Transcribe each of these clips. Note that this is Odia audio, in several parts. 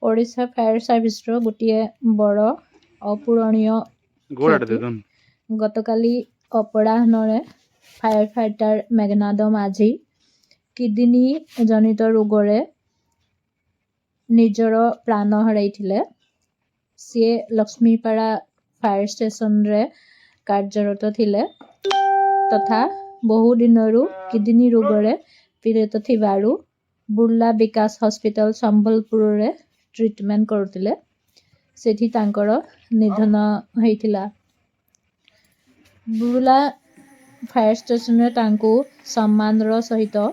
ଓଡ଼ିଶା ଫାୟାର ସର୍ଭିସର ଗୋଟିଏ ବଡ଼ ଅପୂରଣୀୟ କ୍ଷତି। ଗତକାଲି ଅପରାହ୍ନରେ fire fighter Meghnad Majhi kidney ଜନିତ ରୋଗରେ ନିଜର ପ୍ରାଣ ହରାଇଥିଲେ। ସିଏ ଲକ୍ଷ୍ମୀପାଡ଼ା ଫାୟାର ଷ୍ଟେସନରେ କାର୍ଯ୍ୟରତ ଥିଲେ ତଥା ବହୁ ଦିନରୁ କିଡନୀ ରୋଗରେ ପୀଡ଼ିତ ଥିବାରୁ ବୁର୍ଲା ବିକାଶ ହସ୍ପିଟାଲ ସମ୍ବଲପୁରରେ ଟ୍ରିଟମେଣ୍ଟ କରୁଥିଲେ। ସେଠି ତାଙ୍କର ନିଧନ ହୋଇଥିଲା। ବୁର୍ଲା ଫାୟାର ଷ୍ଟେସନରେ ତାଙ୍କୁ ସମ୍ମାନର ସହିତ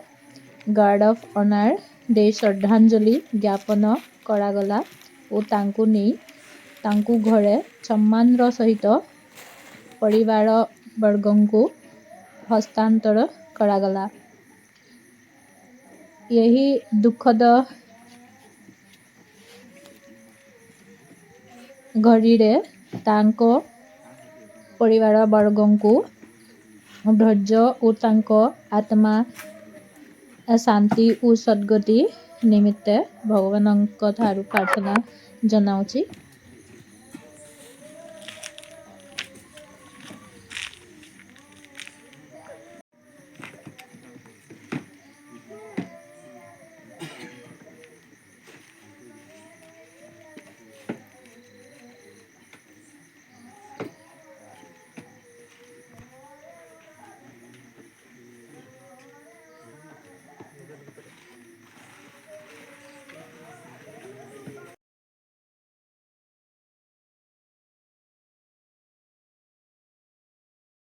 ଗାର୍ଡ ଅଫ୍ ଅନର ଦେଇ ଶ୍ରଦ୍ଧାଞ୍ଜଳି ଜ୍ଞାପନ କରାଗଲା ଓ ତାଙ୍କୁ ନେଇ ତାଙ୍କୁ ଘରେ ସମ୍ମାନର ସହିତ ପରିବାରବର୍ଗଙ୍କୁ ହସ୍ତାନ୍ତର କରାଗଲା। ଏହି ଦୁଃଖଦ ଘଡ଼ିରେ ତାଙ୍କ ପରିବାରବର୍ଗଙ୍କୁ ଧୈର୍ଯ୍ୟ ଓ ତାଙ୍କ ଆତ୍ମା ଶାନ୍ତି ଓ ସଦ୍ଗତି ନିମିତ୍ତେ ଭଗବାନଙ୍କ ଠାରୁ ପ୍ରାର୍ଥନା ଜଣାଉଛି।